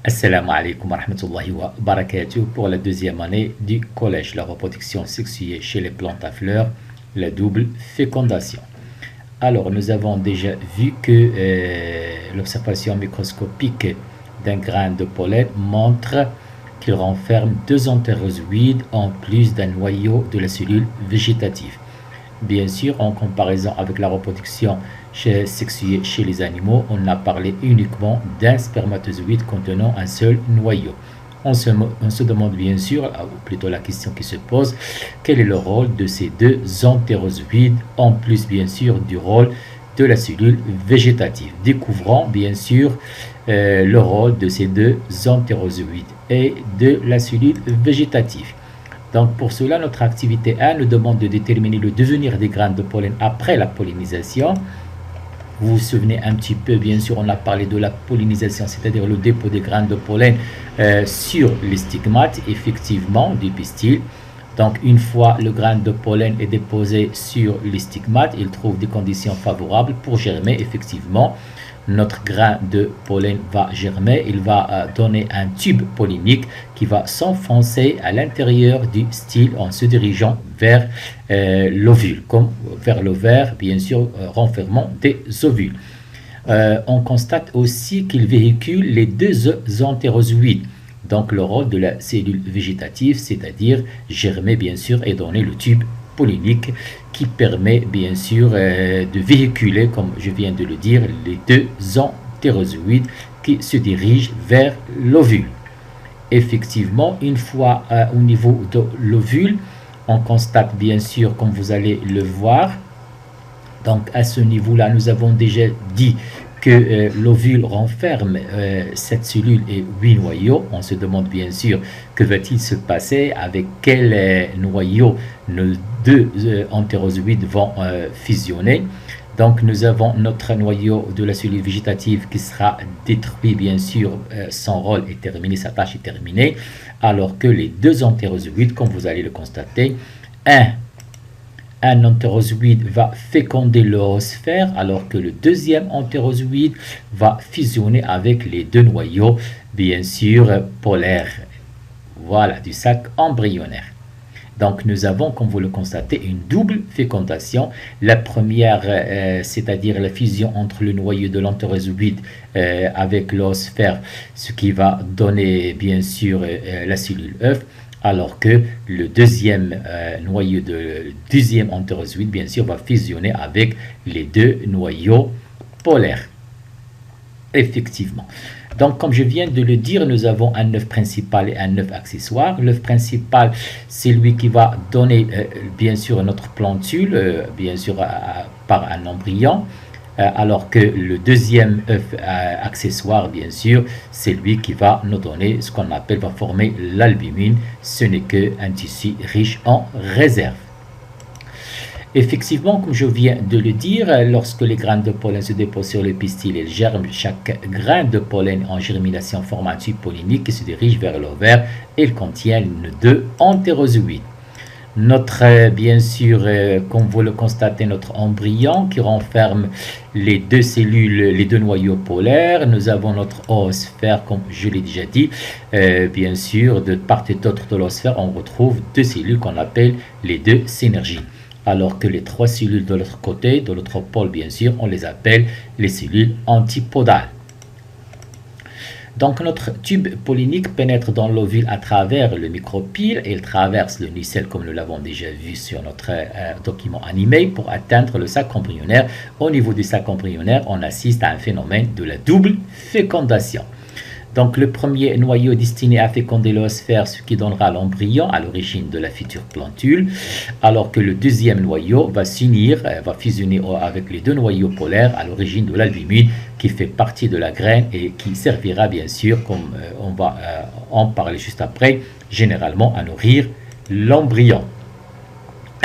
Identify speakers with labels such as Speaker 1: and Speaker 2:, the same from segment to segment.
Speaker 1: Assalamu alaikum wa rahmatullahi wa barakatuh. Pour la deuxième année du collège, la reproduction sexuée chez les plantes à fleurs, la double fécondation. Alors, nous avons déjà vu que l'observation microscopique d'un grain de pollen montre qu'il renferme deux entérozoïdes en plus d'un noyau de la cellule végétative. Bien sûr, en comparaison avec la reproduction sexuée chez les animaux, on a parlé uniquement d'un spermatozoïde contenant un seul noyau. On se demande bien sûr, ou plutôt la question qui se pose, quel est le rôle de ces deux entérozoïdes, en plus bien sûr du rôle de la cellule végétative. Découvrons bien sûr le rôle de ces deux entérozoïdes et de la cellule végétative. Donc pour cela, notre activité 1 nous demande de déterminer le devenir des graines de pollen après la pollinisation. Vous vous souvenez un petit peu, bien sûr, on a parlé de la pollinisation, c'est-à-dire le dépôt des graines de pollen sur les stigmates, effectivement, du pistil. Donc une fois le grain de pollen est déposé sur les stigmates, il trouve des conditions favorables pour germer, effectivement. Notre grain de pollen va germer, il va donner un tube pollinique qui va s'enfoncer à l'intérieur du style en se dirigeant vers l'ovule, comme vers l'ovaire, bien sûr, renfermant des ovules. On constate aussi qu'il véhicule les deux entérozoïdes, donc le rôle de la cellule végétative, c'est-à-dire germer, bien sûr, et donner le tube pollinique qui permet bien sûr de véhiculer, comme je viens de le dire, les deux entérozoïdes qui se dirigent vers l'ovule. Effectivement, une fois au niveau de l'ovule, on constate bien sûr, comme vous allez le voir, donc à ce niveau-là, nous avons déjà dit que l'ovule renferme 7 cellules et 8 noyaux. On se demande bien sûr que va-t-il se passer, avec quel noyau nos deux entérozoïdes vont fusionner. Donc nous avons notre noyau de la cellule végétative qui sera détruit, bien sûr, son rôle est terminé, sa tâche est terminée, alors que les deux entérozoïdes, comme vous allez le constater, un entérozoïde va féconder l'oosphère, alors que le deuxième entérozoïde va fusionner avec les deux noyaux, bien sûr, polaires, voilà, du sac embryonnaire. Donc nous avons, comme vous le constatez, une double fécondation. La première, c'est-à-dire la fusion entre le noyau de l'entérozoïde avec l'oosphère, ce qui va donner, bien sûr, la cellule œuf, alors que le deuxième noyau de deuxième entérozoïde, bien sûr, va fusionner avec les deux noyaux polaires. Effectivement. Donc, comme je viens de le dire, nous avons un œuf principal et un œuf accessoire. L'œuf principal, c'est lui qui va donner, bien sûr, notre plantule, bien sûr, par un embryon. Alors que le deuxième œuf accessoire, bien sûr, c'est lui qui va nous donner ce qu'on appelle, va former l'albumine. Ce n'est qu'un tissu riche en réserve. Effectivement, comme je viens de le dire, lorsque les graines de pollen se déposent sur le pistil, elles germent. Chaque grain de pollen en germination forme un tube pollinique qui se dirige vers l'ovaire. Il contient deux entérozoïdes. Notre, bien sûr, comme vous le constatez, notre embryon qui renferme les deux cellules, les deux noyaux polaires. Nous avons notre oosphère, comme je l'ai déjà dit. Bien sûr, de part et d'autre de l'oosphère, on retrouve deux cellules qu'on appelle les deux synergies. Alors que les trois cellules de l'autre côté, de l'autre pôle, bien sûr, on les appelle les cellules antipodales. Donc notre tube pollinique pénètre dans l'ovule à travers le micropyle et il traverse le nucelle, comme nous l'avons déjà vu sur notre document animé, pour atteindre le sac embryonnaire. Au niveau du sac embryonnaire, on assiste à un phénomène de la double fécondation. Donc le premier noyau destiné à féconder l'oosphère, ce qui donnera l'embryon à l'origine de la future plantule, alors que le deuxième noyau va s'unir, va fusionner avec les deux noyaux polaires à l'origine de l'albumine, qui fait partie de la graine et qui servira bien sûr, comme on va en parler juste après, généralement à nourrir l'embryon.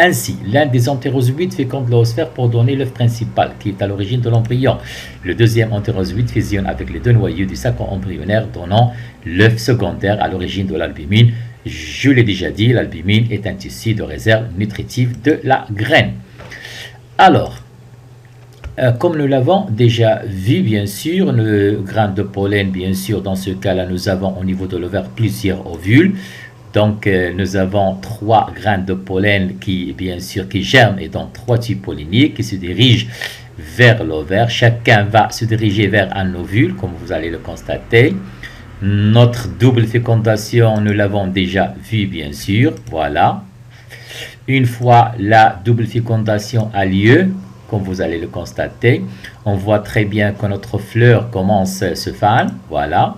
Speaker 1: Ainsi, l'un des entérozoïdes féconde l'oosphère pour donner l'œuf principal, qui est à l'origine de l'embryon. Le deuxième entérozoïde fusionne avec les deux noyaux du sac embryonnaire, donnant l'œuf secondaire à l'origine de l'albumine. Je l'ai déjà dit, l'albumine est un tissu de réserve nutritive de la graine. Alors, Comme nous l'avons déjà vu, bien sûr, le grain de pollen, bien sûr, dans ce cas-là, nous avons au niveau de l'ovaire plusieurs ovules. Donc, nous avons 3 graines de pollen qui, bien sûr, qui germent et dans 3 tubes polliniques qui se dirigent vers l'ovaire. Chacun va se diriger vers un ovule, comme vous allez le constater. Notre double fécondation, nous l'avons déjà vu, bien sûr. Voilà. Une fois la double fécondation a lieu, comme vous allez le constater, on voit très bien que notre fleur commence à se faner. Voilà.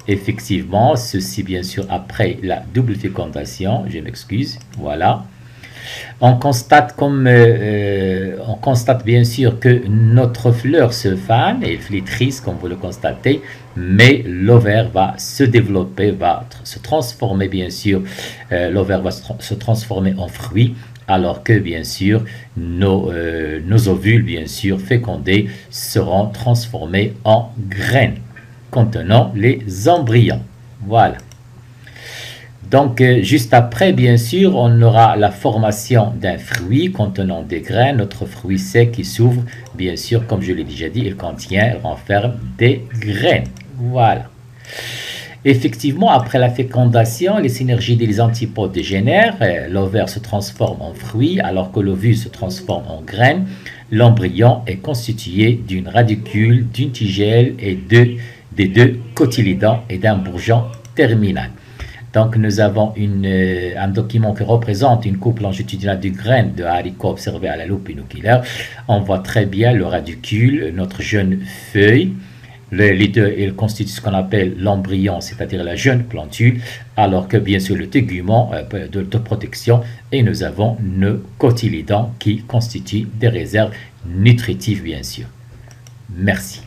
Speaker 1: Effectivement, ceci bien sûr après la double fécondation, je m'excuse, voilà. On constate bien sûr que notre fleur se fane et flétrisse comme vous le constatez, mais l'ovaire va se développer, va se transformer bien sûr, l'ovaire va se transformer en fruit, alors que bien sûr nos ovules bien sûr fécondés seront transformés en graines contenant les embryons. Voilà. Donc, juste après, bien sûr, on aura la formation d'un fruit contenant des graines. Notre fruit sec qui s'ouvre, bien sûr, comme je l'ai déjà dit, il renferme des graines. Voilà. Effectivement, après la fécondation, les synergies des antipodes dégénèrent. L'ovaire se transforme en fruit, alors que l'ovule se transforme en graine. L'embryon est constitué d'une radicule, d'une tigelle et des 2 cotylédons et d'un bourgeon terminal. Donc, nous avons un document qui représente une coupe longitudinale de graines de haricots observée à la loupe binoculaire. On voit très bien le radicule, notre jeune feuille. Les 2, ils constituent ce qu'on appelle l'embryon, c'est-à-dire la jeune plantule, alors que bien sûr le tégument de protection, et nous avons nos cotylédons qui constituent des réserves nutritives, bien sûr. Merci.